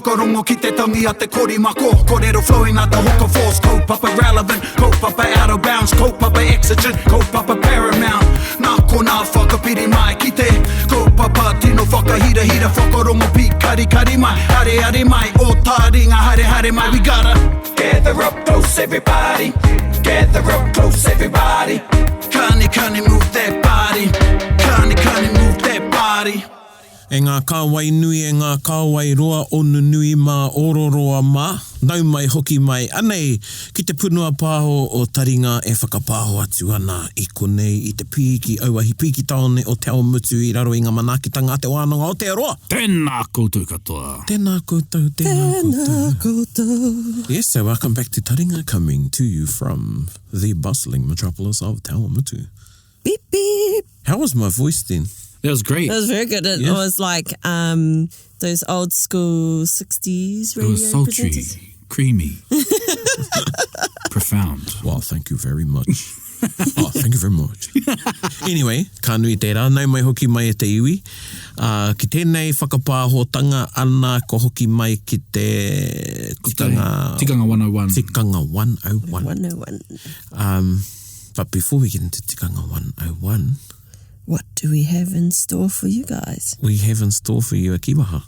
whakarongo ki te tangi a te korimako. Kōrero flowing out the hook of force. Kaupapa relevant, kaupapa out of bounds, kaupapa exigent, kaupapa paramount. Nā kona whakapiri mai ki te kaupapa tino whakahira whakarongo pi kari mai. Hare mai, o Taringa hare mai. We gotta gather up close everybody. Gather up close everybody. Kani move that body. Kani move that body. E ngā kāwai nui, e ngā kāwai roa, onu nui mā ororoa mā, nau mai hoki mai. Anei, ki te punua pāho o Taringa e whakapāho atu ana i konei i te piki, auahi piki taone o te awamutu i raro i ngā manakitanga te wānanga o te aroa. Tēnā koutou katoa. Tēnā koutou. Yes, so welcome back to Taringa, coming to you from the bustling metropolis of Te Awamutu. Beep, beep. How was my voice then? That was great. It was very good. It was like those old school 60s radio It was sultry, presenters. creamy, profound. Well, thank you very much. Thank you very much. Anyway, ka nui tērā, nau mai hoki mai e te iwi. Ki tēnei whakapāhotanga ana ko hoki mai ki te Tikanga 101. Tikanga 101. 101. But before we get into Tikanga 101, What do we have in store for you guys? we have in store for you a kiwaha.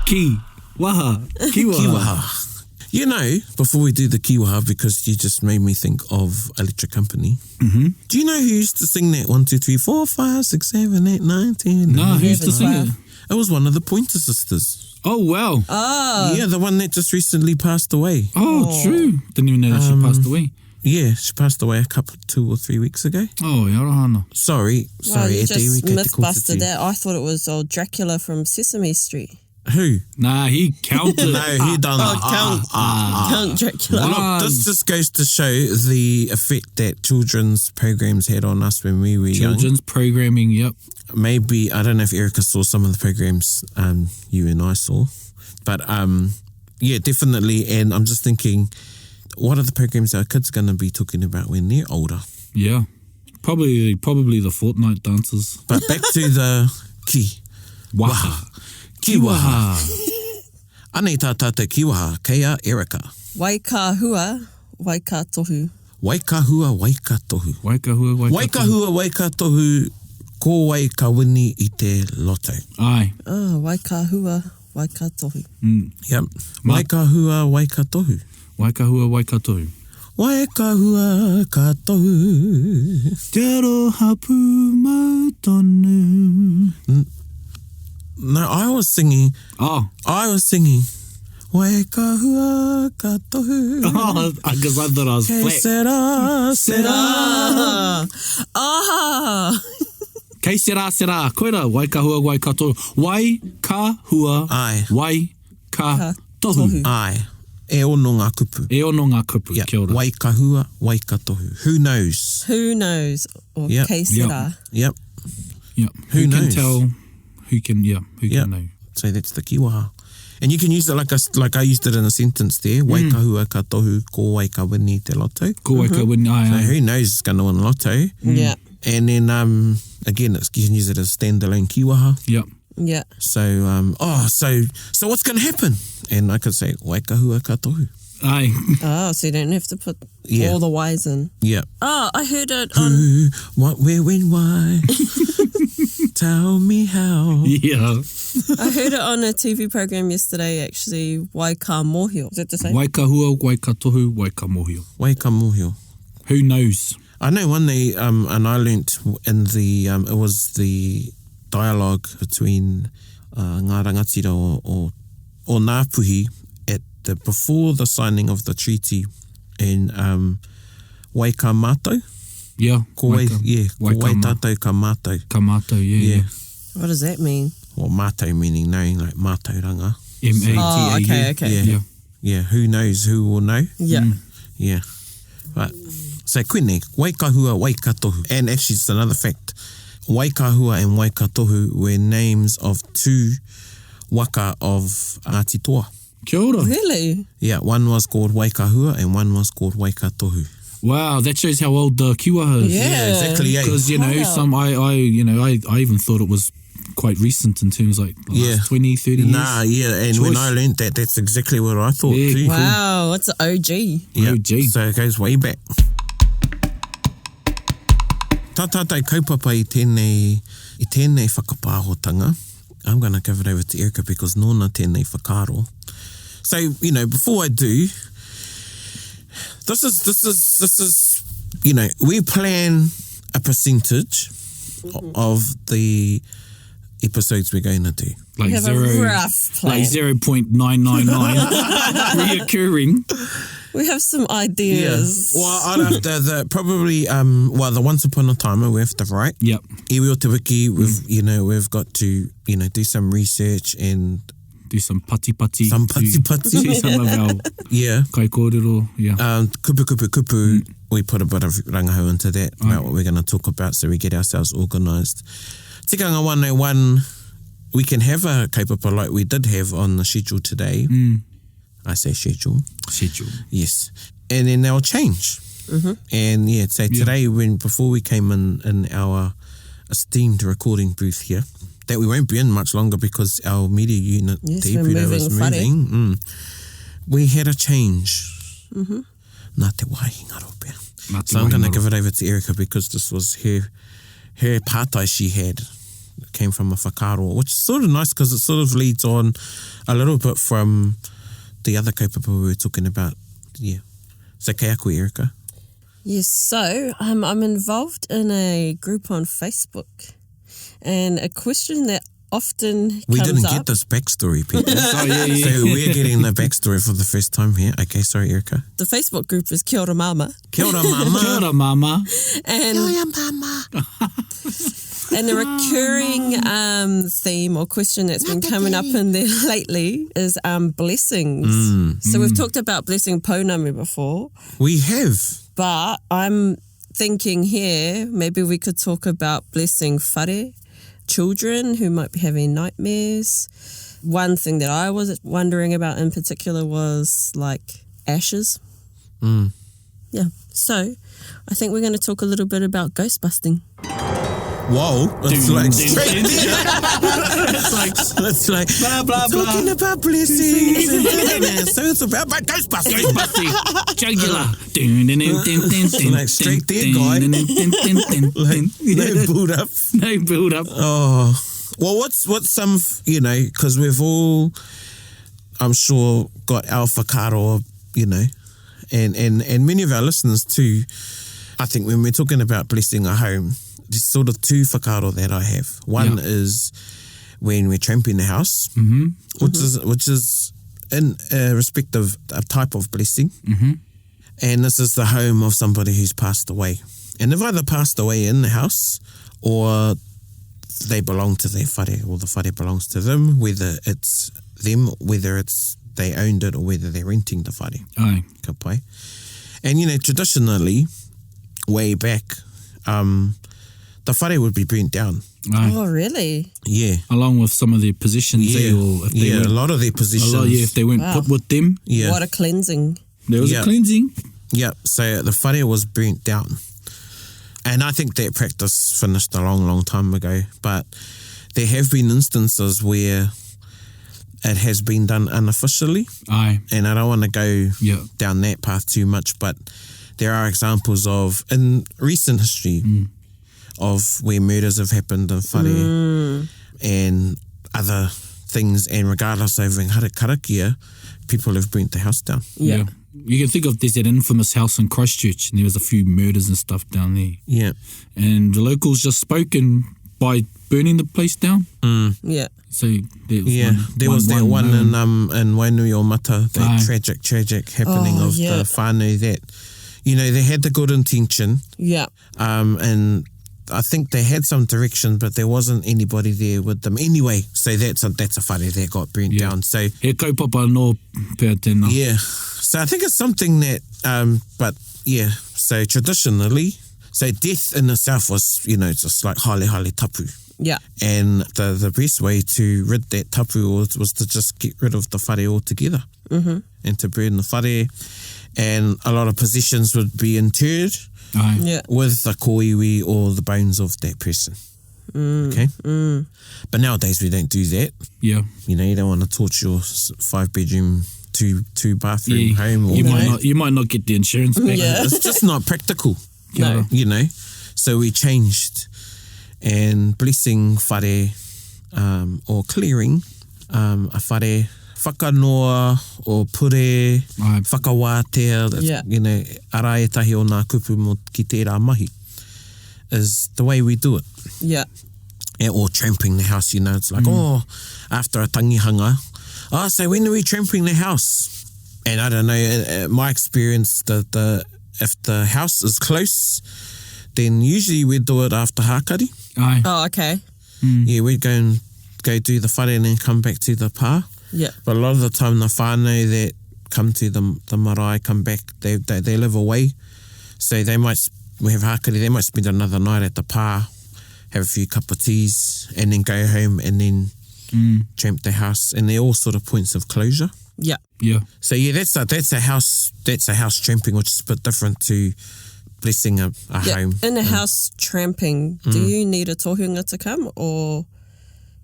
Kiwaha. Kiwaha. You know, before we do the kiwaha, because you just made me think of Electric Company, do you know who used to sing that 1, 2, 3, 4, 5, 6, 7, 8, 9, 10? No, who used to sing it? It was one of the Pointer Sisters. Oh, wow. Oh. Yeah, the one that just recently passed away. Oh, true. Didn't even know that she passed away. Yeah, she passed away 2 or 3 weeks ago. Oh, yarahana. Sorry, Well, you e te iwi just kei te mythbusted kōwhiti. that. I thought it was old Dracula from Sesame Street. Who? Nah, he counted. No, he done Count Dracula. Look, this just goes to show the effect that children's programs had on us when we were young. Children's programming, yep. Maybe, I don't know if Erica saw some of the programs you and I saw, but yeah, definitely. And I'm just thinking, what are the programs our kids going to be talking about when they're older? Yeah. Probably the Fortnite dances. But back to the Waha. kiwaha. Anei tā tātou kiwaha, kea Erica. Waikahua, waikatohu. Waikahua, waikatohu. Waikahua, waikatohu. Waikahua, waikatohu, ko wai ka wini i te loto. Aye. Oh, waikahua, waikatohu. Yep. Waikahua, waikatohu. Waikahua, waikatohu. Waikahua ka tohu. Te aro hapu mau tonu. No, I was singing. Waikahua ka tohu. Oh, because I thought I was Kei flat. sera. Ah! Kei sera. Koira, waikahua, waikatohu. Waikahua, Ai. waikatohu. Ai. E ono ngā kupu. E ono ngā kupu, Yeah. kia ora. Waikahua, waikatohu. Who knows? Who knows? Or Yep. kei sera. Yep. Yep. Who knows? can tell? Who can know? So that's the kiwaha. And you can use it like I used it in a sentence there. Waikahua ka tohu, ko wai ka wini te loto. Ko waika wini, So aye. who knows it's going to win lotto. Yeah. And then, again, you can use it as standalone kiwaha. Yep. Yeah. So, so what's going to happen? And I could say, waikahua ka tohu. Aye. Oh, so you don't have to put Yeah. all the Y's in. Yeah. Oh, I heard it on... Who, what, where, when, why? Tell me how. Yeah. I heard it on a TV program yesterday, actually. Waika Mohio. Is that the same? Waikahua, waikatohu, waikamohio. Waikamohio. Who knows? I know one day, and I learnt in the, it was the dialogue between ngā rangatira o ngā puhi at the, before the signing of the treaty in Waika Mātou. Yeah. Ko wai, yeah, ko wai Waikama. tātou ka mātou. Kamato, yeah. What does that mean? Well, mātou meaning knowing, like mātauranga. M-A-T-A-U. Oh, okay. Yeah. Yeah. Yeah, who knows who will know. Yeah. Yeah. But, so koene, waikahua, waikatohu. And actually, it's another fact. Waikahua and waikatohu were names of two waka of Ngāti Toa. Kia ora. Really? Yeah, one was called Waikahua and one was called Waikatohu. Wow, that shows how old the kiwaha is. Yeah. Exactly. Yeah. Because, Wow. I even thought it was quite recent in terms like the last 20, 30 years. Nah, yeah, and when I learned that, that's exactly what I thought too. Wow, it's an OG. Yeah, OG. so it goes way back. Tā tātai kaupapa i tēnei whakapāhotanga. I'm going to give it over to Erica because nōna tēnei whakaro. So, you know, before I do, this is, you know, we plan a percentage of the episodes we're going to do. Like We have a rough plan. Like 0.999 reoccurring. We have some ideas. Well, I'd have to, probably, the Once Upon a Time we have to write. Yep. Iwi o te wiki, we've got to, you know, do some research and Do some pati-pati. some pati-pati. See some of our Yeah. kai kōrero. Yeah. Kupu. We put a bit of rangahau into that, about what we're going to talk about, so we get ourselves organised. Tikanga 101, we can have a kaupapa like we did have on the schedule today. I say schedule. Yes. And then they'll change. And yeah, so today, before we came in our esteemed recording booth here, that we won't be in much longer because our media unit deputy was moving. We had a change. Nā te wāhinga ropea. So I'm going to give it over to Erica because this was her pātai she had. It came from a whakaro, which is sort of nice because it sort of leads on a little bit from the other kaupapa we were talking about. Yeah. So kei aku, Erica. Yes, so I'm involved in a group on Facebook, and a question that often We comes didn't up. get this backstory, people. yeah. So we're getting the backstory for the first time here. Okay, sorry, Erica. The Facebook group is Kia ora mama. Kia ora, mama. Kia ora, mama. And And the recurring theme or question that's been coming up in there lately is blessings. So we've talked about blessing Pounamu before, We have. but I'm thinking here maybe we could talk about blessing whare, children who might be having nightmares. One thing that I was wondering about in particular was like ashes. Yeah, so I think we're going to talk a little bit about ghostbusting. Whoa, it's like straight dun. It's like Blah, blah, talking blah. about blessings. So it's about Ghostbusters. Ghostbusting. Jugular. Like straight there, guy. No build up. No build up. Oh, well, what's some, you know, because we've all, I'm sure, got our whakaro, you know, and many of our listeners too. I think when we're talking about blessing a home, there's sort of two whakaro that I have. One is when we're tramping the house, which is in respect of a type of blessing. And this is the home of somebody who's passed away. And they've either passed away in the house or they belong to their whare, or the whare belongs to them, whether it's them, whether it's they owned it, or whether they're renting the whare. Aye. Ka pai. And, you know, traditionally, way back, the whare would be burnt down. Aye. Oh, really? Yeah. Along with some of their positions. Yeah, Or if they yeah, a weren't- lot of their positions. if they weren't put with them, Yeah. What a cleansing. there was Yeah. a cleansing. Yeah, so the whare was burnt down. And I think that practice finished a long, long time ago. But there have been instances where it has been done unofficially. Aye. And I don't want to go Yeah. down that path too much, but there are examples of, in recent history, of where murders have happened in whare and other things, and regardless of in karakia, people have burnt the house down. Yeah. You can think of there's that infamous house in Christchurch, and there was a few murders and stuff down there. Yeah. And the locals just spoken by burning the place down. Yeah. So there was Yeah, there was that one in Wainui o Mata, that Aye. tragic happening Oh, of yeah. the whānau that, you know, they had the good intention, Yeah. and I think they had some direction, but there wasn't anybody there with them. Anyway, so that's a whare that got burnt down. So He kaupapa no pēr tēnā. yeah, so I think it's something that, but yeah, so traditionally, so death in itself was, you know, just like hale tapu. Yeah. And the best way to rid that tapu was to just get rid of the whare altogether, and to burn the whare. And a lot of possessions would be interred Aye. Yeah. with the kōiwi or the bones of that person. Okay? But nowadays we don't do that. Yeah. You know, you don't want to torch your 5-bedroom, two bathroom home. Or You might not get the insurance back. Yeah. It's just not practical. No. You know? So we changed. And blessing whare, or clearing a whare, whakanoa o pure, whakawātea, Yeah. you know, ara e tahi o nā kupu mo ki tērā mahi, is the way we do it. Yeah. Or tramping the house, you know, it's like, after a tangihanga, so when are we tramping the house? And I don't know, in my experience, if the house is close, then usually we do it after hakari. Aye. Oh, okay. Yeah, we'd go do the whare and then come back to the pā. Yeah. But a lot of the time, the whānau that come to the marae come back, they live away. So we have hakari, they might spend another night at the pā, have a few cup of teas, and then go home and then tramp the house. And they're all sort of points of closure. Yeah. Yeah. So yeah, that's a house tramping, which is a bit different to blessing a home. In a house tramping, do you need a tohunga to come, or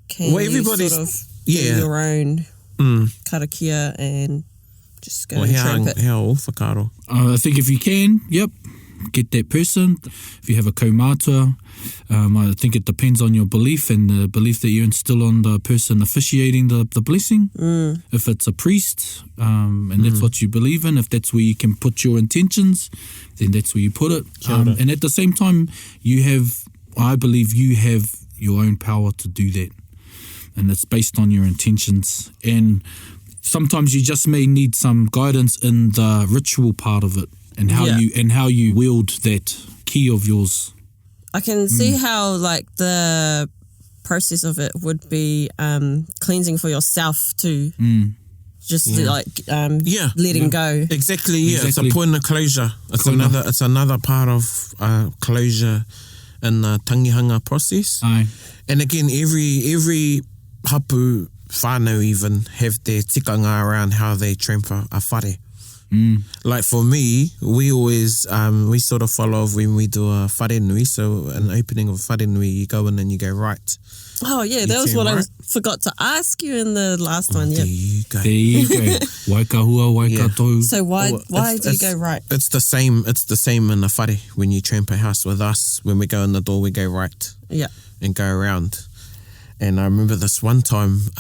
can you sort of do your own karakia and just go and tramp it? Hea o whakaro. I think if you can, get that person. If you have a kaumātua, I think it depends on your belief and the belief that you instill on the person officiating the blessing. If it's a priest, and that's what you believe in, if that's where you can put your intentions, then that's where you put it. And at the same time, I believe you have your own power to do that. And it's based on your intentions. And sometimes you just may need some guidance in the ritual part of it. And how you wield that key of yours. I can see how like the process of it would be cleansing for yourself too. Just letting go. Exactly, yeah. It's a point of closure. It's another part of closure in the tangihanga process. Aye. And again, every hapu whānau even have their tikanga around how they tramp a whare. Like for me, we always we sort of follow when we do a whare nui. So an opening of whare nui, you go in and you go right. Oh yeah, that was what I forgot to ask you in the last one. Yeah, There you go. Waikahua, waikatou. So why do you go right? It's the same in the whare. When you tramp a house with us, when we go in the door, we go right. Yeah. And go around. And I remember this one time,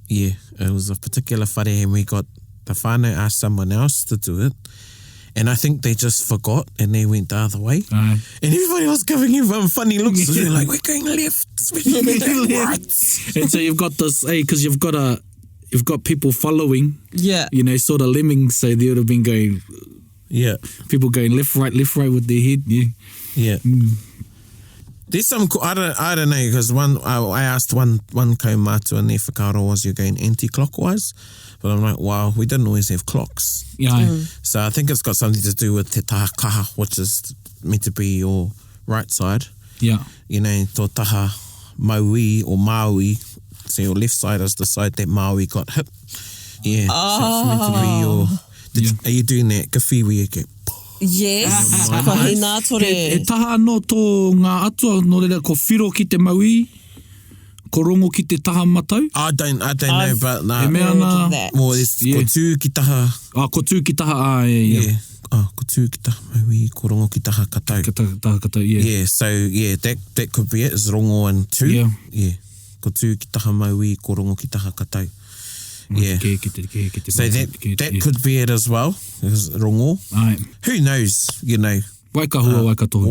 it was a particular whare and we got the whānau asked someone else to do it. And I think they just forgot and they went the other way. Aye. And everybody was giving everyone funny looks. So they're like, we're going left. We're going right. And so you've got this, because you've got people following. Yeah. You know, sort of lemmings. So they would have been going. Yeah. People going left, right with their head. Yeah. Yeah. There's some cool, I don't know, because I asked one kaumātua and their whakaro was you're going anti-clockwise. But I'm like, wow, we didn't always have clocks. Yeah. So I think it's got something to do with te taha kaha, which is meant to be your right side. Yeah. You know, tō taha maui or maui, so your left side is the side that maui got hit. Yeah. So it's meant to be your... Are you doing that? Ka whiwi eke. Yes. Ko hina tore. E taha anō tō ngā atua, no reira ko whiro ki te maui, ko rongo ki te taha matau. I don't know, but nah. E mea nā... Well, it's ko tū ki taha... ko tū ki taha, yeah. Ko tū ki taha maui, ko rongo ki taha katau. Taha katau, yeah. Yeah, so that could be it, is rongo and tū. Yeah. Yeah. Ko tū ki taha maui, ko rongo ki taha katau. Yeah. So that could be it as well, is rongo. Aye. Who knows, you know. Waikahua, waikatohu.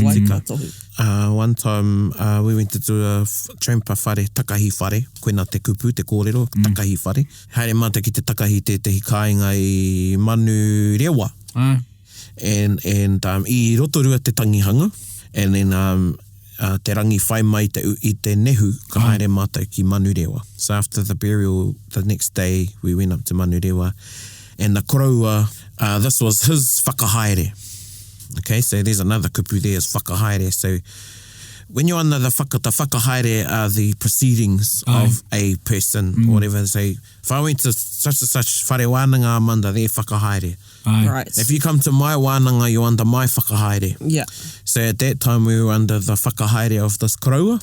Waikatohu. One time we went to do a trampa whare, takahi whare, koina te kupu, te kōrero, takahi whare. Haere mata ki te takahi te kāinga i manu rewa. And I rotorua te tangihanga. And then te rangi whai mai i te nehu, ka haere mata ki manu rewa. So after the burial, the next day, we went up to manu rewa. And the kōrero, this was his whakahaere. Okay, so there's another kupu there is whakahaere. So when you're under the whakahaere are the proceedings of a person, or whatever. Say, if I went to such and such whare wānanga, I'm under their whakahaere. Right. If you come to my wānanga, you're under my whakahaere. Yeah. So at that time, we were under the whakahaere of this kōrero.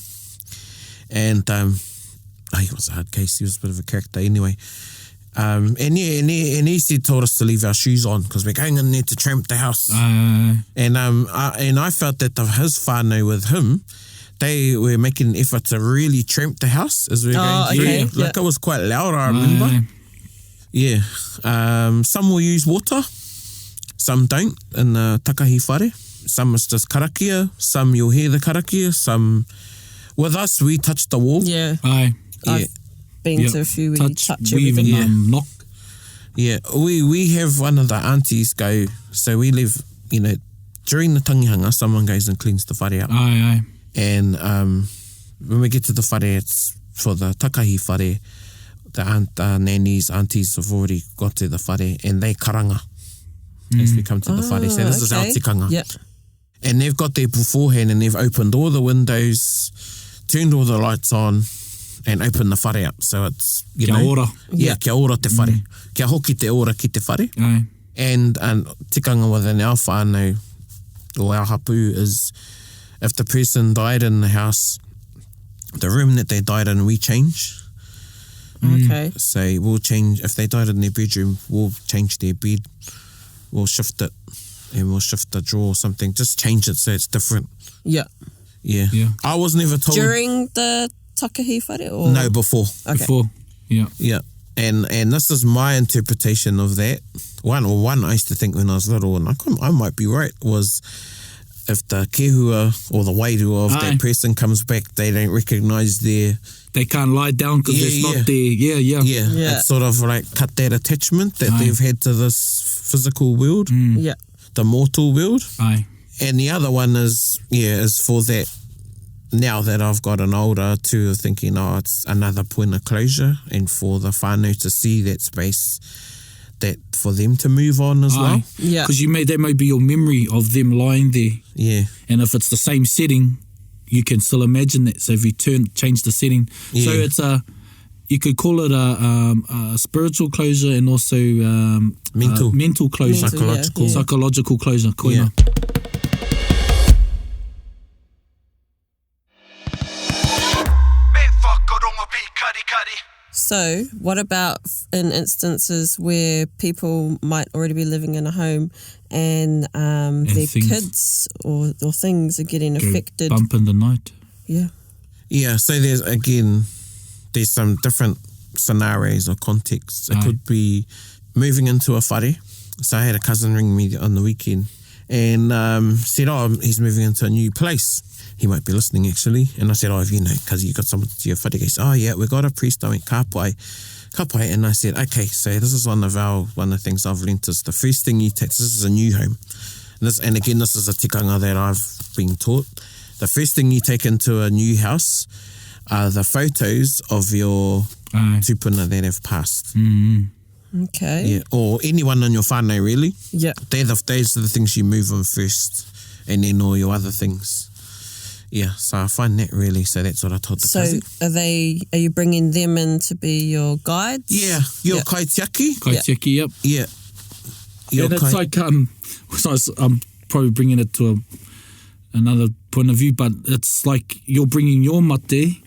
And he was a hard case. He was a bit of a character anyway. And he told us to leave our shoes on because we're going in there to tramp the house. And I felt that his whānau with him, they were making an effort to really tramp the house as we were going through. Okay. Like it was quite loud, I remember. Yeah. Some will use water, some don't in the takahi whare. Some is just karakia, some you'll hear the karakia, some... With us, we touch the wall. Yeah. Aye. I've been to a few where you touch everything. Even knock. Yeah, we have one of the aunties go, so we live, during the tangihanga, someone goes and cleans the whare up. Aye. And when we get to the whare, it's for the takahi whare, the nannies, aunties have already got to the whare and they karanga as we come to the whare. So this is our tikanga. Yep. And they've got there beforehand and they've opened all the windows, turned all the lights on, and open the whare up. So it's, Kia ora. Yeah, kia ora te whare. Kia hoki te ora ki te whare. Aye. And tikanga within our whānau, or our hapu, is if the person died in the house, the room that they died in, we change. Okay. So we'll change, if they died in their bedroom, we'll change their bed. We'll shift it, and we'll shift the drawer or something. Just change it so it's different. Yeah. Yeah. I was never told. During the takahi whare? Or? No, before. Okay. Before. Yeah. Yeah. And this is my interpretation of that. One I used to think when I was little, and I might be right, was if the kehua or the wairua of that person comes back, they don't recognise their... They can't lie down because it's not there. Yeah. It's sort of like cut that attachment that they've had to this physical world, Yeah. the mortal world. Aye. And the other one is for that, now that I've gotten older, too, thinking, it's another point of closure, and for the whānau to see that space, that for them to move on as well. Yeah. Because that may be your memory of them lying there. Yeah. And if it's the same setting, you can still imagine that. So if you change the setting. So it's you could call it a spiritual closure and also mental closure. Psychological closure. Koina. Yeah. So, what about in instances where people might already be living in a home and their kids or things are getting affected? Bump in the night. Yeah. Yeah, so there's some different scenarios or contexts. It could be moving into a whare. So I had a cousin ring me on the weekend and said, he's moving into a new place. He might be listening, actually. And I said, if you know, because you got someone to your whare. He said, yeah, we got a priest. I went, kapai. And I said, okay, so this is one of the things I've learnt is the first thing you take, this is a new home. And again, this is a tikanga that I've been taught. The first thing you take into a new house are the photos of your tupuna that have passed. Okay. Yeah, or anyone in your whānau, really. Yeah. Those are the things you move on first, and then all your other things. Yeah, so I find that really, so that's what I told the cousin. So are you bringing them in to be your guides? Yeah, your kaitiaki. Kaitiaki, yep. Yeah. And it's like, I'm probably bringing it to another point of view, but it's like you're bringing your mate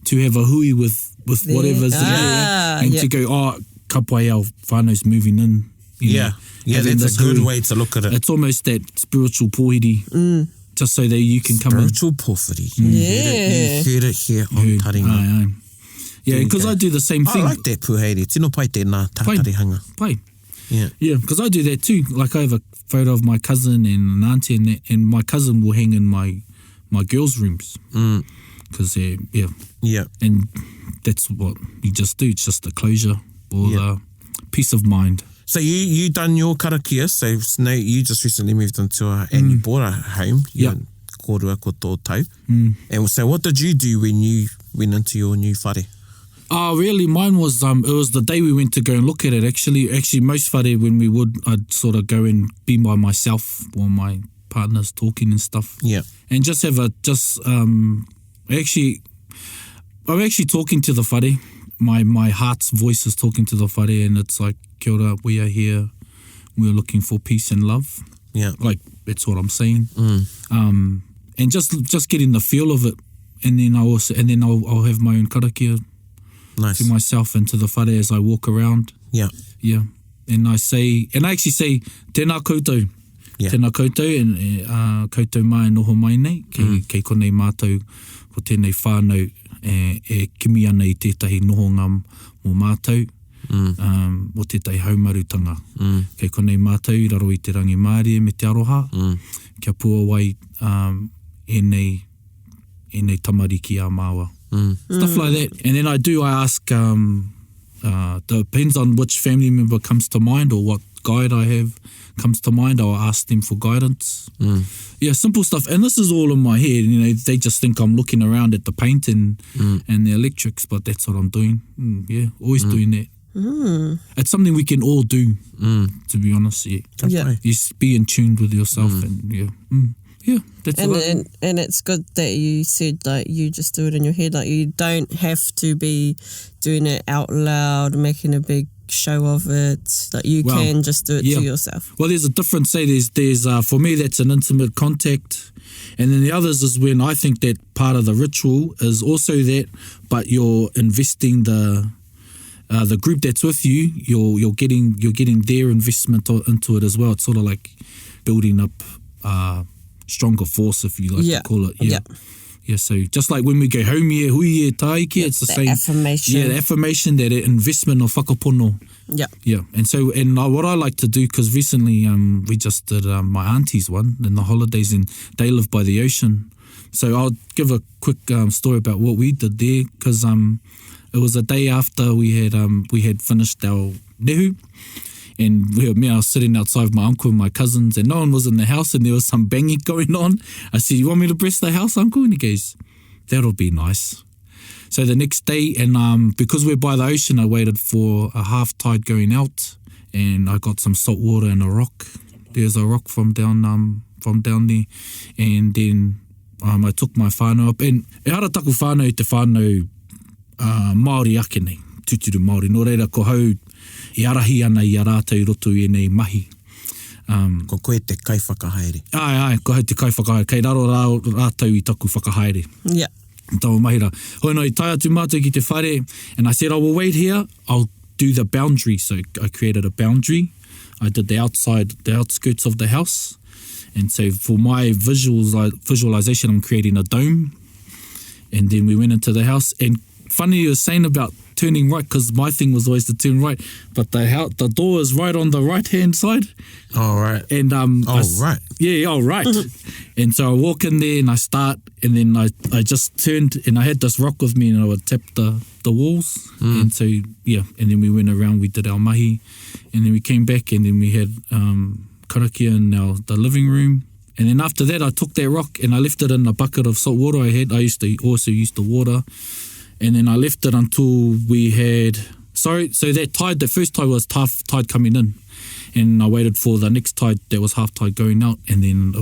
to have a hui with whatever's there, and to go, kapai our whānau's moving in. Yeah, that's a good way to look at it. It's almost that spiritual pōhiri. Just so that you can come in. Spiritual pōwhiri. Yeah. You heard it here on Taringa. Yeah, because I do the same thing. I like that pūhiri. Tino pai tēnā tātarihanga. Pai. Yeah, because I do that too. Like I have a photo of my cousin and an auntie, and my cousin will hang in my girls' rooms. Because Yeah. And that's what you just do. It's just the closure or the peace of mind. So you done your karakia, so now you just recently moved into and you bought a home. Yeah. Kōrero ko tō tau. And so what did you do when you went into your new whare? Really, mine was, it was the day we went to go and look at it, actually most whare when we would, I'd sort of go and be by myself or my partners talking and stuff. Yeah. And just have I'm actually talking to the whare. My heart's voice is talking to the whare, and it's like, kia ora, we are here, we're looking for peace and love. Yeah. Like, that's what I'm saying. And just getting the feel of it. And then I'll have my own karakia to myself and to the whare as I walk around. Yeah. Yeah. And I actually say, tēnā koutou. Yeah. Tēnā koutou, and koutou mai noho mai nei, kei konei mātou, ko tēnei whānau, e kimi ana i tētahi nohonga mō mātou, o tētahi haumarutanga. Kei konei mātou, i raro i te rangi Māori me te aroha, kia pua wai enei tamariki a māua. Stuff like that. And then I ask, depends on which family member comes to mind or what guide I have comes to mind, I'll ask them for guidance. Yeah, simple stuff. And this is all in my head. You know, they just think I'm looking around at the paint and the electrics, but that's what I'm doing. Yeah, always doing that. It's something we can all do, to be honest. Yeah. Yeah. Just be in tune with yourself and yeah, that's and it's good that you said like you just do it in your head. Like you don't have to be doing it out loud, making a big show of it. Like you can just do it to yourself. Well, there's a difference. Say there's for me that's an intimate contact, and then the others is when I think that part of the ritual is also that, but you're investing the group that's with you. You're getting their investment into it as well. It's sort of like building up stronger force, if you like to call it. Yeah, so just like when we go home here, hui e taiki, it's the same. Affirmation. Yeah, the affirmation, that investment of whakapono. Yeah. Yeah, and so, what I like to do, because recently we just did my auntie's one in the holidays, and they live by the ocean. So I'll give a quick story about what we did there, because it was a day after we had finished our nehu. And I was sitting outside with my uncle and my cousins, and no one was in the house, and there was some banging going on. I said, "You want me to bless the house, uncle?" And he goes, "That'll be nice." So the next day, and because we're by the ocean, I waited for a half tide going out, and I got some salt water and a rock. There's a rock from down there, and then I took my whānau up, and e hara taku whānau i te whānau Māori ake nei, tuturu Māori. Nō reira, ko hau i arahi ana i a rātou roto i nei mahi. Ko koe te kaiwhakahaere. Ai, ko hau te kaiwhakahaere. Kei raro rātou i taku whakahaere. Yeah. Tau mahira. Hoi no, i tai atu mātou ki te whare, and I said, I will wait here, I'll do the boundary. So I created a boundary. I did the outskirts of the house. And so for my visualization, I'm creating a dome. And then we went into the house, and funny you were saying about turning right, because my thing was always to turn right, but the door is right on the right-hand side. Oh, right. And right. Yeah, right. And so I walk in there and I start, and then I just turned, and I had this rock with me, and I would tap the walls. And so, yeah, and then we went around, we did our mahi, and then we came back, and then we had karakia in the living room. And then after that, I took that rock and I left it in a bucket of salt water I had. I also used the water. And then I left it until we had... so that tide, the first tide was half tide coming in. And I waited for the next tide that was half tide going out. And then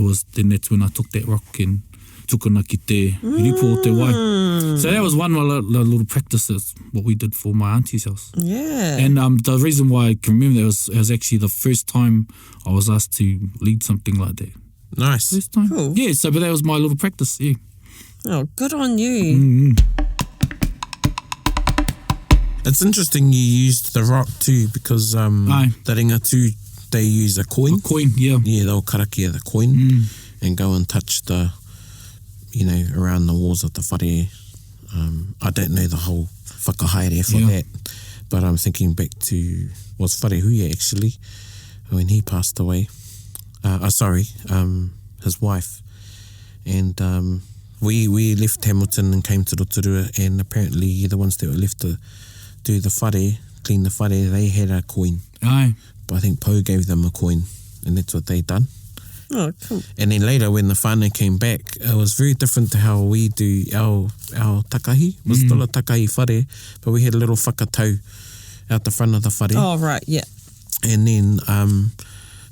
that's when I took that rock and tukuna ki te ripo o te wai. So that was one little practice, that's what we did for my auntie's house. Yeah. And the reason why I can remember that was actually the first time I was asked to lead something like that. Nice. First time. Cool. Yeah, but that was my little practice, yeah. Oh, good on you. It's interesting you used the rock too, because Taringa too, they use a coin. A coin, yeah. Yeah, they'll karakia the coin and go and touch the, around the walls of the whare. I don't know the whole whakahaere for that, but I'm thinking back to, was Whare Huia actually, when he passed away. His wife. And we left Hamilton and came to Rotorua, and apparently the ones that were left to do the whare, clean the whare, they had a coin. Aye. But I think Po gave them a coin, and that's what they done. Oh, cool. And then later, when the whānau came back, it was very different to how we do our takahi. It was still a takahi whare, but we had a little whakatau out the front of the whare. Oh, right, yeah. And then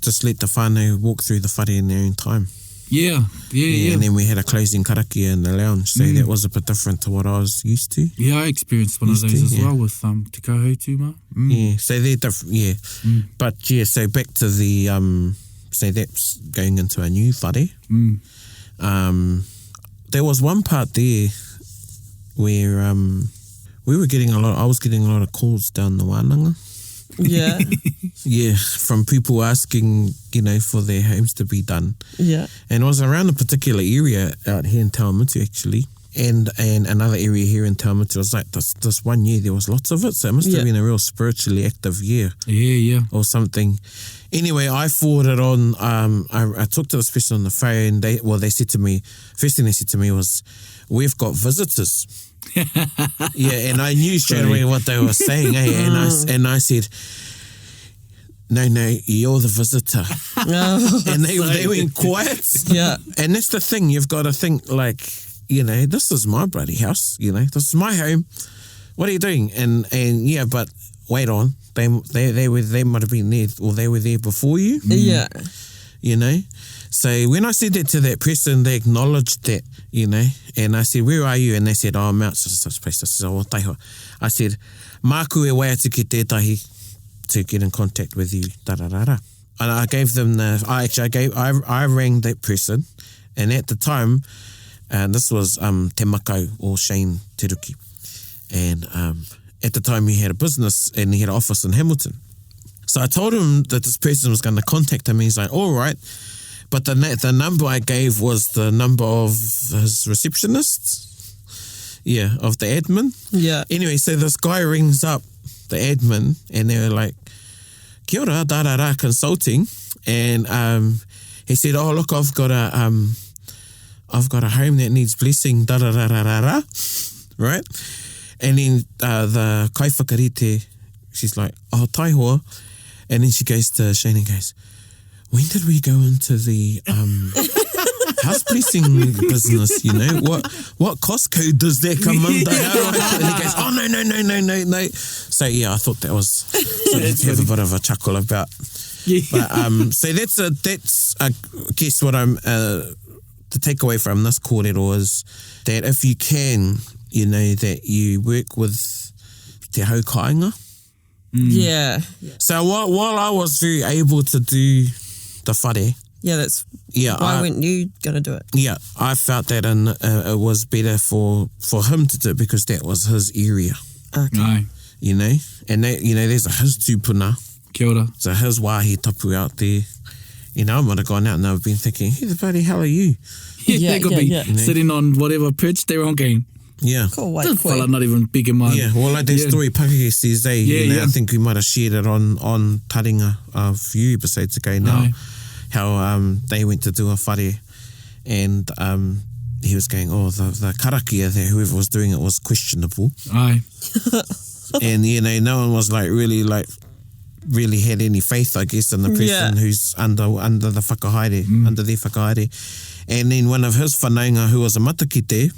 just let the whānau walk through the whare in their own time. Yeah. And then we had a closing karakia in the lounge, so that was a bit different to what I was used to. Yeah, I experienced one of those as well with Te Kahautu, Yeah, so they're different, But yeah, so back to the, so that's going into a new whare. There was one part there where I was getting a lot of calls down the Wānanga. Yeah. Yeah, from people asking, for their homes to be done. Yeah. And it was around a particular area out here in Taumutu, actually. And another area here in Taumutu. It was like this 1 year, there was lots of it. So it must have been a real spiritually active year. Yeah. Or something. Anyway, I forwarded on, I talked to this person on the phone. They said to me, first thing they said to me was, we've got visitors. Yeah, and I knew straight away what they were saying, and I said, no, you're the visitor. And they went quiet. Yeah. And that's the thing, you've got to think like, this is my bloody house, this is my home. What are you doing? And yeah, but wait on, they might have been there, or they were there before you. Yeah. So when I said that to that person, they acknowledged that, and I said, where are you? And they said, I'm out to such place. I said, Taiho. I said, māku e wai atu ki tētahi to get in contact with you, da-da-da-da. And I gave them I rang that person, and at the time, this was Te Makau, or Shane Teruki. And at the time he had a business and he had an office in Hamilton. So I told him that this person was going to contact him. He's like, all right. But the number I gave was the number of his receptionist. Yeah, of the admin. Yeah. Anyway, so this guy rings up the admin and they were like, kia ora, da-da-da, consulting. And he said, oh, look, I've got a home that needs blessing, da-da-da-da-da-da. Right? And then the kaiwhakarite, she's like, oh, taihoa. And then she goes to Shane and goes, when did we go into the house blessing business, What cost code does that come under? And he goes, oh, no. So, yeah, I thought that was something to have a bit of a chuckle about. Yeah. But, so that's I guess what I'm, to take away from this kōrero is that if you can, that you work with te haukainga. Yeah. So while I was very able to do the whare. Yeah, why weren't you going to do it? Yeah, I felt that it was better for him to do it because that was his area. Okay. Aye. And that, there's his tūpuna. Kia ora. So his wāhi tapu out there. I might have gone out and I've been thinking, who the bloody hell are you? Yeah, they could be sitting on whatever perch they're on game. Yeah. Cool, this fella not even big in mind. Yeah, well, like that story Pakeke says, I think we might have shared it on Taringa a few episodes ago now. Aye. How they went to do a whare and he was going, the karakia there, whoever was doing it was questionable. Aye. And, no one was really had any faith, I guess, in the person who's under the whakahaere, under their whakahaere. And then one of his whanaunga, who was a matakite,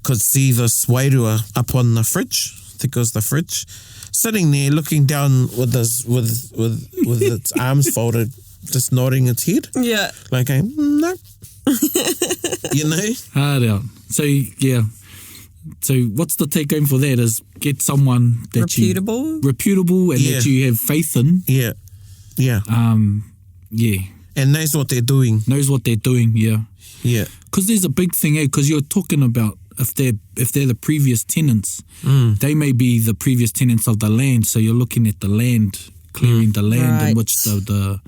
could see this wairua up on the fridge, I think it was the fridge, sitting there looking down with its arms folded, just nodding its head. Yeah. Like going, no. Hard out. So, yeah. So what's the take home for that is get someone that reputable and that you have faith in. Yeah. Yeah. Yeah. And knows what they're doing. Yeah. Yeah. Because there's a big thing, because you're talking about if they're the previous tenants, they may be the previous tenants of the land. So you're looking at the land, clearing the land in which the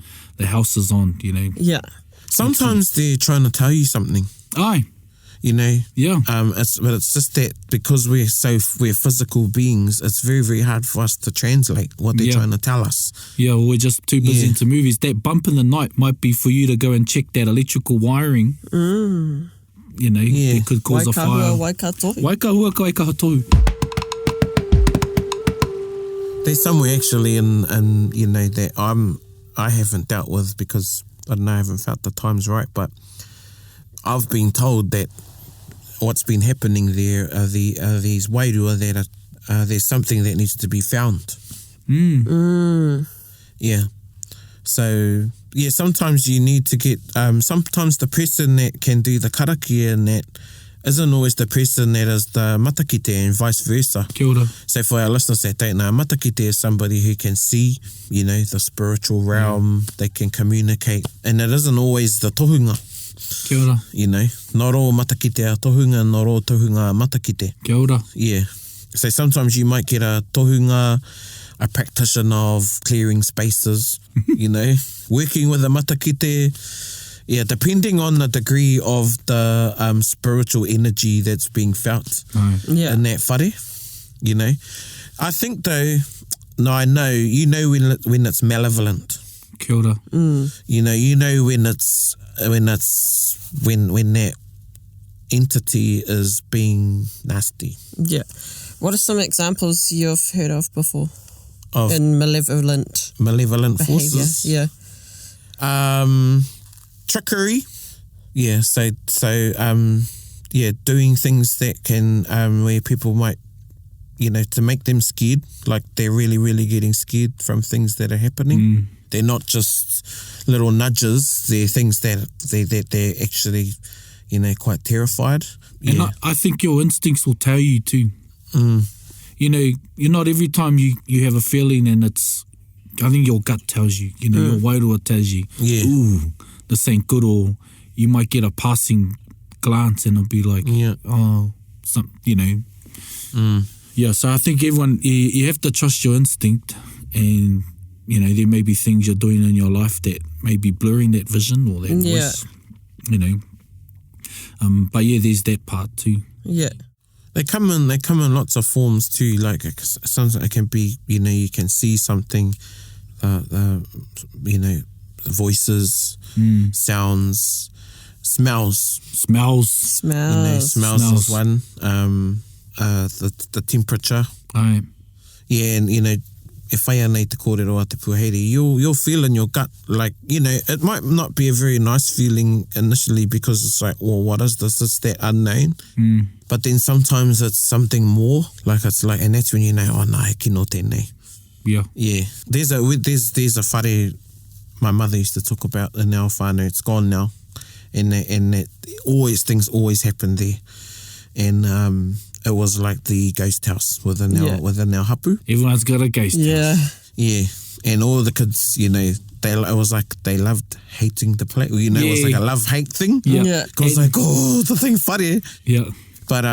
house is on, Yeah. Sometimes they're trying to tell you something. Aye. Yeah. But it's just that because we're physical beings, it's very, very hard for us to translate what they're trying to tell us. Yeah, well, we're just too busy into movies. That bump in the night might be for you to go and check that electrical wiring. It could cause a fire. Waikahua, waikatohu. There's somewhere actually in that I haven't dealt with because I don't know, I haven't felt the time's right, but I've been told that what's been happening there are these wairua that there's something that needs to be found. Yeah. So sometimes you need to get, sometimes the person that can do the karakia and that isn't always the person that is the matakite and vice versa. Kia ora. So for our listeners that don't know, matakite is somebody who can see, the spiritual realm, they can communicate, and it isn't always the tohunga. Kia ora. Not all matakite are tohunga, not all tohunga are matakite. Kia ora. Yeah. So sometimes you might get a tohunga, a practitioner of clearing spaces, working with a matakite. Yeah, depending on the degree of the spiritual energy that's being felt in that whare, I think though, I know, when it's malevolent. Kia ora. You know when that entity is being nasty. Yeah. What are some examples you've heard of before? Of in malevolent behavior, forces? Yeah. Trickery. Yeah, so doing things that can, where people might, to make them scared, like they're really, really getting scared from things that are happening. They're not just little nudges, they're things that they're actually, quite terrified. And I think your instincts will tell you too. Not every time you have a feeling and I think your gut tells you, your wairua tells you, ooh, this ain't good, or you might get a passing glance and it'll be like, Yeah, so I think everyone, you have to trust your instinct, and, there may be things you're doing in your life that may be blurring that vision or that voice, but yeah, there's that part too. Yeah. They come in lots of forms too. Like sometimes it can be, you can see something, voices, sounds, smells. Smells is one. The temperature. Aye. Yeah, and if I nei te kōrero a te puhere, you'll feel in your gut, like, it might not be a very nice feeling initially because it's like, well, what is this? It's that unknown. But then sometimes it's something more, like it's like, and that's when you know, oh, nah, he kino tēnei. Yeah. Yeah. There's a whare my mother used to talk about in our whānau. It's gone now. And that things always happen there. And it was like the ghost house within our hapu. Everyone's got a ghost house. Yeah. And all the kids, it was like they loved hating the place. It was like a love-hate thing. Yeah. Because like, oh, the thing whare. Yeah. But,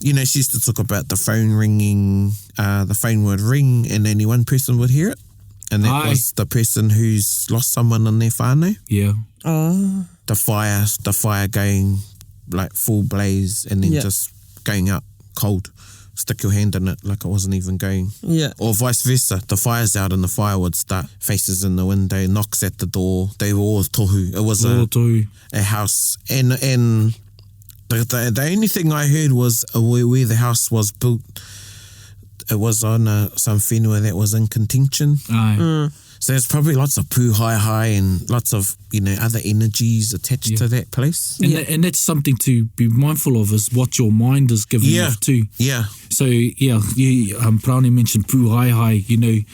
she used to talk about the phone ringing, the phone would ring and only one person would hear it. And that was the person who's lost someone in their whānau. Yeah. Oh. The fire going like full blaze and then just going out cold. Stick your hand in it like it wasn't even going. Yeah. Or vice versa. The fire's out and the fire would start. Faces in the window, knocks at the door. They were all tohu. It was a house. And the only thing I heard was where the house was built, it was on some whenua that was in contention. Aye. So there's probably lots of high and lots of, other energies attached to that place. And that's something to be mindful of, is what your mind is giving off too. Yeah. So, Praone mentioned pūhaihai, he mea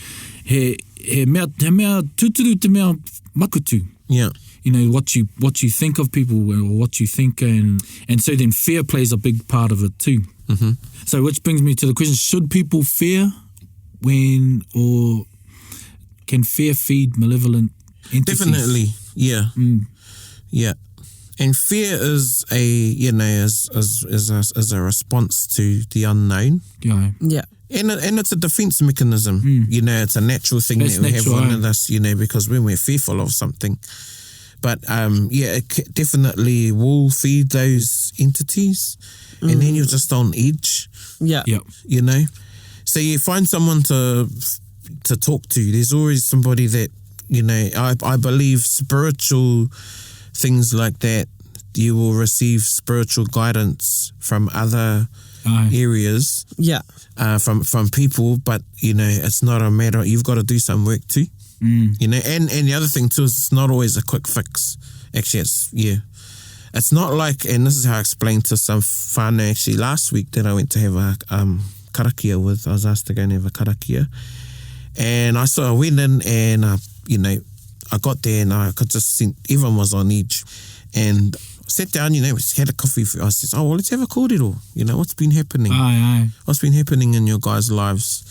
tuturu te mea makutu. Yeah. What you think of people, or what you think, and so then fear plays a big part of it too. Mm-hmm. So which brings me to the question, should people fear or can fear feed malevolent entities? Definitely, yeah. Yeah. And fear is is a response to the unknown. Yeah. Yeah. And it's a defense mechanism. It's a natural thing that we have within us, because when we're fearful of something. But it definitely will feed those entities. And then you're just on edge. Yeah. Yeah. So you find someone to talk to. There's always somebody that, I believe spiritual things like that, you will receive spiritual guidance from other areas. Yeah. From people, but, it's not a matter, you've got to do some work too. And the other thing too is it's not always a quick fix. Actually, it's not like, and this is how I explained to some whānau actually last week that I went to have a karakia with. I was asked to go and have a karakia, and I went in and I got there and I could just see everyone was on edge. And I sat down, we had a coffee. I said, well, let's have a kōrero. What's been happening? Aye. What's been happening in your guys' lives?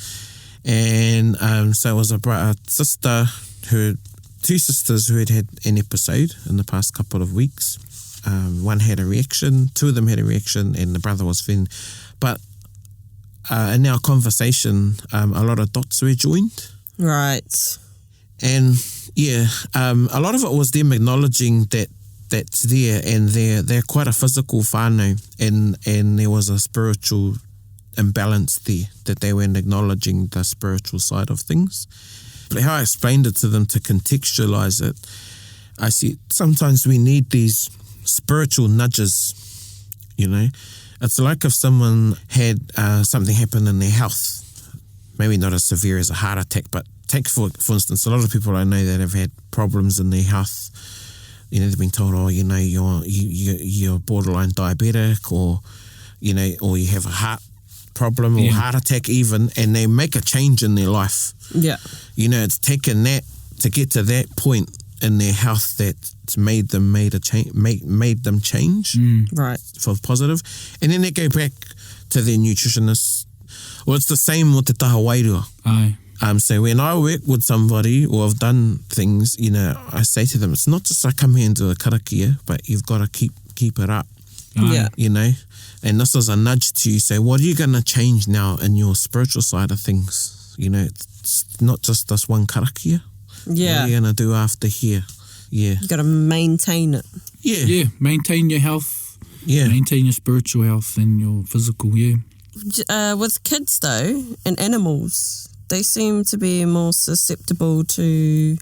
And so it was a sister, two sisters who had an episode in the past couple of weeks. One had a reaction, two of them had a reaction, and the brother was thin. But in our conversation, a lot of dots were joined. Right. And a lot of it was them acknowledging that's there, and they're quite a physical whānau, and there was a spiritual imbalance there, that they weren't acknowledging the spiritual side of things. But how I explained it to them to contextualize it, I said sometimes we need these spiritual nudges, It's like if someone had something happen in their health, maybe not as severe as a heart attack, but take for instance, a lot of people I know that have had problems in their health. They've been told, you're borderline diabetic, or you have a heart problem or heart attack even, and they make a change in their life. Yeah. It's taken that to get to that point in their health that's made them change Right. for positive, and then they go back to their nutritionist. Well, it's the same with the taha wairua. Aye. So when I work with somebody or I've done things, I say to them, it's not just I come here and do a karakia, but you've got to keep it up. Aye. Yeah. And this is a nudge to you. Say, what are you going to change now in your spiritual side of things? It's not just this one karakia. Yeah. What are you going to do after here? Yeah. You got to maintain it. Yeah. Yeah, maintain your health. Yeah. Maintain your spiritual health and your physical, With kids, though, and animals, they seem to be more susceptible to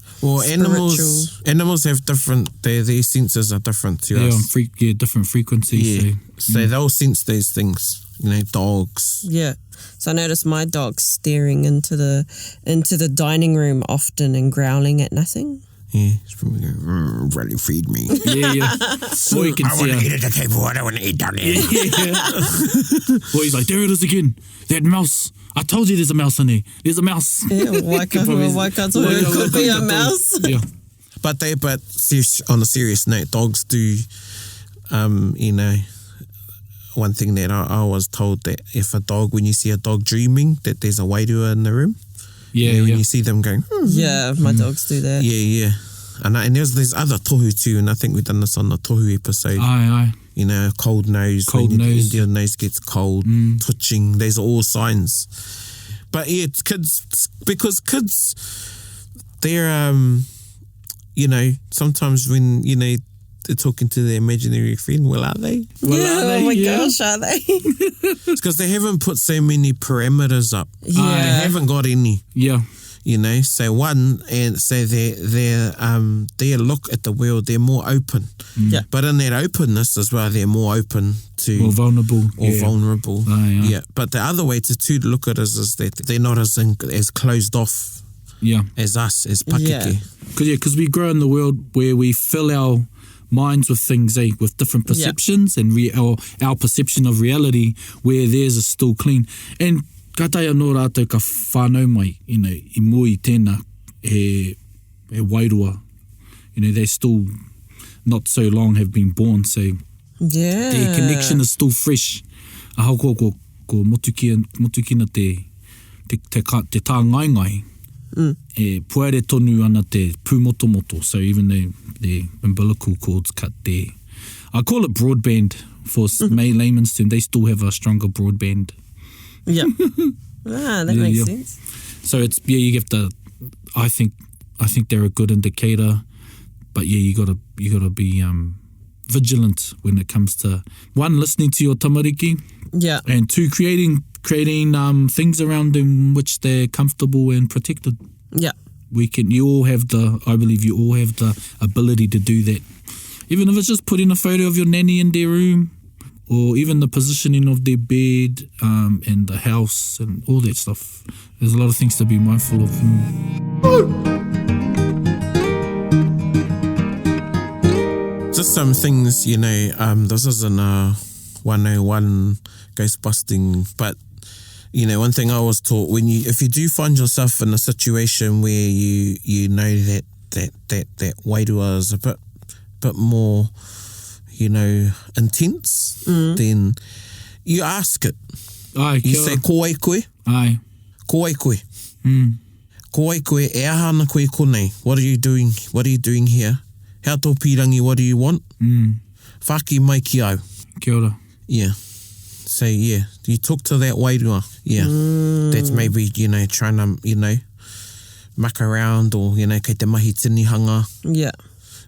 animals have different, their senses are different to They're us. on different frequencies. Yeah. So they'll sense these things, dogs. Yeah. So I noticed my dog staring into the dining room often and growling at nothing. Yeah, he's probably going, really feed me. Yeah. Or you can I want to eat at the table, I don't want to eat down there. Or he's like, there it is again. That mouse. I told you there's a mouse in there. There's a mouse. Yeah, why can't it be a mouse? Yeah. But on a serious note, dogs do, one thing that I was told, that when you see a dog dreaming, that there's a wairua in the room. Yeah. When you see them going, Yeah, my dogs do that. Yeah. And there's other tohu too, and I think we've done this on the tohu episode. Aye. Cold nose. When your nose gets cold, twitching. These are all signs. But yeah, it's kids, because kids, they're, sometimes when, they're talking to their imaginary friend, are they? Oh my gosh, are they? It's because they haven't put so many parameters up. Yeah. They haven't got any. Yeah. So their look at the world, they're more open. Yeah. But in that openness as well, they're more open to... More vulnerable. vulnerable. Aye. Yeah. But the other way to look at it is that they're not as closed off as us, as pakeke. Because we grow in the world where we fill our minds with things, with different perceptions, and our perception of reality, where theirs is still clean. And ka taia nō rātou ka whānau mai, I mui tēnā he wairua. They still not so long have been born, so their connection is still fresh. Ahau ko motukina te tā ngai. E puere tonu ana te pūmotomoto, so even though the umbilical cord's cut there. I call it broadband for layman's term. They still have a stronger broadband. Yeah. That makes sense. So it's, you have to, I think they're a good indicator, but you gotta be vigilant when it comes to, one, listening to your tamariki, and two, creating things around them which they're comfortable and protected. Yeah. I believe you all have the ability to do that. Even if it's just putting a photo of your nanny in their room, or even the positioning of their bed, and the house and all that stuff. There's a lot of things to be mindful of. Just some things, this isn't a 101 ghostbusting, but one thing I was taught, if you do find yourself in a situation where you know that that wairua is a bit more, you know, intense, then you ask it. Ai, You say, ko ai koe? Ai. Ko ai koe? Ko ai koe, e ahana koe konei. What are you doing? What are you doing here? How tō pirangi, what do you want? Whaki mai ki au. Kia ora. Yeah. So, yeah, you talk to that wairua. Yeah. That's maybe, you know, trying to, you know, muck around or, you know, kei te mahi tinihanga. Yeah.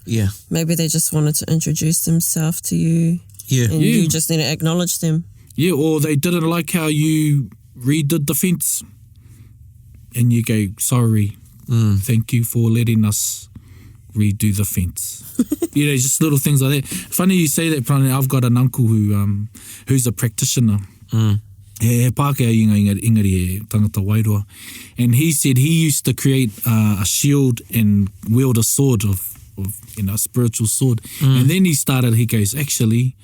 Yeah. Maybe they just wanted to introduce themselves to you. Yeah. And you just need to acknowledge them. Yeah, or they didn't like how you redid the fence. And you go, sorry, thank you for letting us redo the fence. You know, just little things like that. Funny you say that, Prana. I've got an uncle who's a practitioner. He Pākehā ingari he tangata wairua. And he said he used to create a shield and wield a sword of you know, a spiritual sword. And then he goes, actually,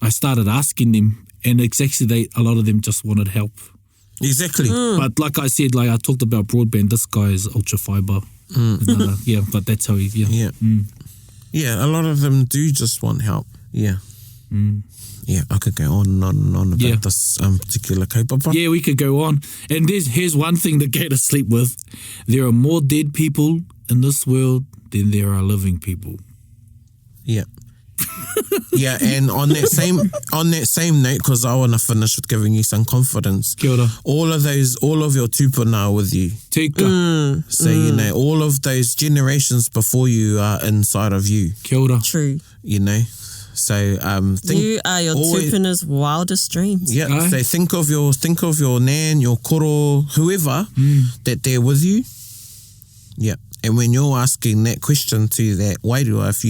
I started asking them, and it's actually a lot of them just wanted help. Exactly. But like I said, like I talked about broadband, this guy is ultra fiber. Yeah, but that's how he, Yeah. Yeah, a lot of them do just want help. Yeah. Yeah, I could go on and on and on about this particular kaupapa. Yeah, we could go on. And here's one thing to go to sleep with. There are more dead people in this world than there are living people. Yeah. Yeah, and on that same note, because I want to finish with giving you some confidence. Kia ora. All of your tupuna are with you. Tika. So, you know, all of those generations before you are inside of you. Kia ora. True. You know? So, think You are your tupuna's wildest dreams. Yeah, Aye. so think of your nan, your koro, whoever, that they're with you. Yeah. And when you're asking that question to that wairua, if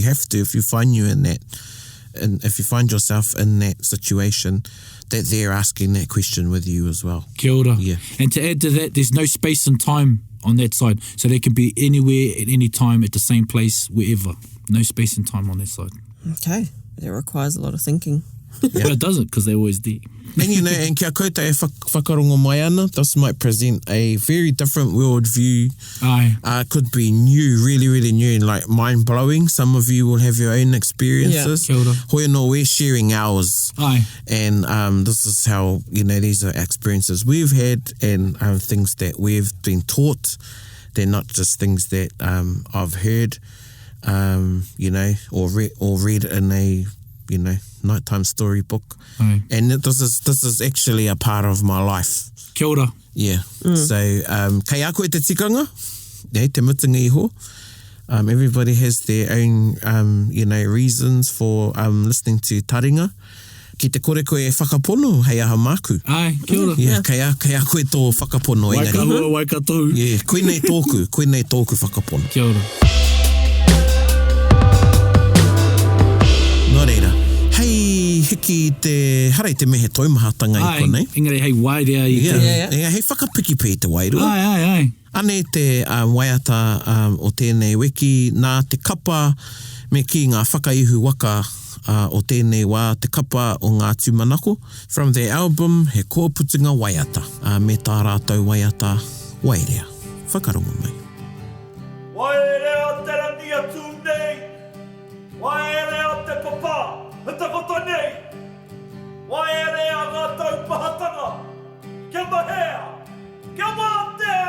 you find yourself in that situation, that they're asking that question with you as well. Kia ora. Yeah. And to add to that, there's no space and time on that side. So they can be anywhere at any time at the same place, wherever. No space and time on that side. Okay. It requires a lot of thinking. But it doesn't, because they're always there. And you know, and kia koutou e whakarongo mai ana, this might present a very different worldview. Aye. Could be new, really, really new, and like mind-blowing. Some of you will have your own experiences. Kia ora. Hoi no, we're sharing ours. Aye. And this is how, you know, these are experiences we've had and things that we've been taught. They're not just things that I've heard, you know, or read in a, you know, nighttime storybook. Aye. And this is actually a part of my life. Kia ora. Yeah. So, kei a koe te tikanga, te mutunga iho. Everybody has their own, you know, reasons for listening to Taringa. Ki te kore koe e whakapono, hei aha māku. Aye. Kia ora. Yeah, kei a koe tō whakapono. Waikahua, waikatohu. Yeah, koenei tōku whakapono. Kia ora. Nō reira. Hei hiki te harai te mehe toimahatanga i konei. Engari, hei wairea i Yeah. te... Hei whakapiki pē te wairua. Ai. Ane te waiata o tēnei wiki, nā te kapa me ki ngā whakaihu waka o tēnei wā, te kapa o ngā tūmanako. From their album, he kōputunga waiata. Me tā rātou waiata, wairea. Whakarongo mai. Waireo te rangia tūnei, waireo te papa, hitakoto nei, waireo ngā taupahatanga, kia mahea, kia mātea!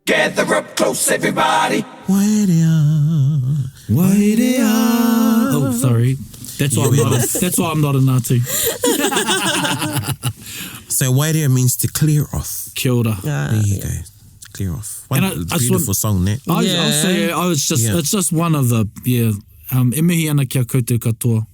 Gather up close, everybody. Wairea. Wairea. Oh, sorry. That's why I'm not a Ngāti. So wairea means to clear off. Kia ora. There you go. Clear off. One beautiful song, that. I'll say it's just one of the, e mihi ana kia koutou katoa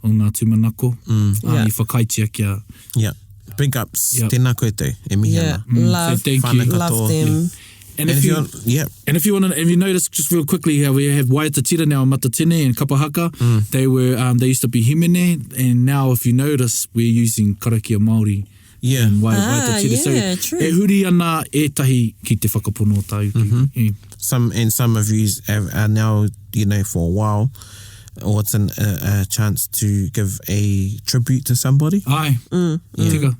o ngā tūmanako. I whakaitia kia. Yeah. Big ups. Tēnā koutou. E mihi ana. Love, So thank love you. them. And if you notice just real quickly how we have Waiata Tira now in Matatene and Kapahaka, they used to be himene, and now if you notice we're using karakia Māori. Yeah. Waiata Tira. So true. e huri ana e tahi ki te whakapono o tāuki. Some of you are now, for a while, or it's a chance to give a tribute to somebody. Ai. Tika.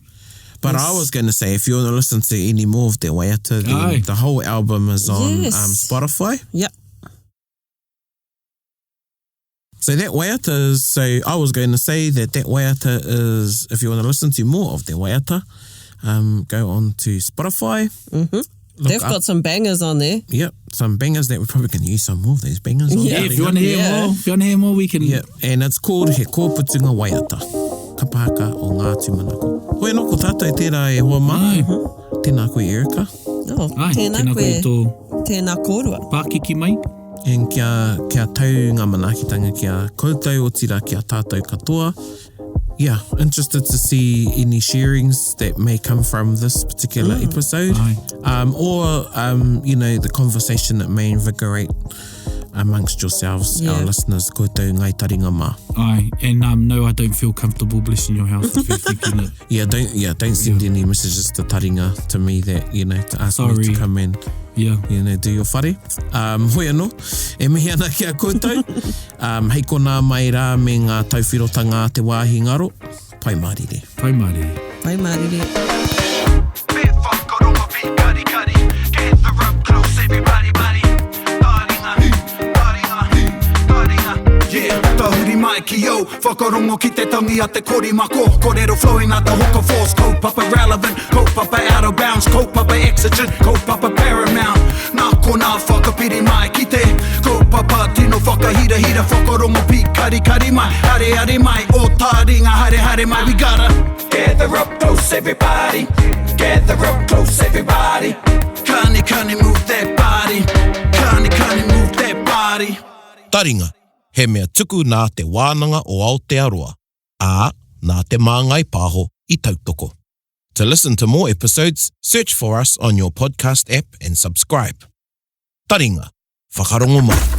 But I was going to say, if you want to listen to any more of their waiata, then the whole album is on Spotify. Yep. So that waiata is, so I was going to say that waiata is, if you want to listen to more of their waiata, go on to Spotify. They've got some bangers on there. Yep, some bangers that we probably can use some more of those bangers on there. If you want to hear more, we can. Yeah, and it's called He Kōputunga Waiata, Kapahaka o ngā tūmanako. Hoi anō ko tātou tērā e hoa mai. Tēnā koe Erika. Oh, tēnā koe. Tēnā kōrua. Pākiki mai. And kia tau ngā manaakitanga kia koutou o tira kia tātou katoa. Yeah, interested to see any sharings that may come from this particular episode. Or, the conversation that may invigorate amongst yourselves, our listeners, koutou ngai taringa mā. Aye, and no, I don't feel comfortable blessing your house if you're thinking it. Don't send any messages to Taringa to me that, to ask me to come in. Yeah. Do your whare. Hoi anō, e mihi ana kia koutou. Hei kona mai rā me ngā tauwhirotanga te wāhi ngaro. Pai mārire. Pai mārire. Pai mārire. Me whakaronga pi kari kari. Gather up close, everybody, buddy. Taringa. Yeah, tahuri mai ki o. Whakarongo ki te tangi a te korimako. Kōrero flowing out the hook of force. Kaupapa relevant, kaupapa out of bounds. Kaupapa exigent, kaupapa paramount. Nā kona whakapiri mai ki te kaupapa tino whakahira hira. Whakarongo pi kari kari mai. Hare hare mai, o Taringa hare hare mai. We gotta gather up close, everybody. Gather up close, everybody. Kani move that body. Kani move that body. Taringa, he mea tuku nā te wānanga o Aotearoa, nā te māngai pāho I tautoko. To listen to more episodes, search for us on your podcast app and subscribe. Taringa, whakarongo mai.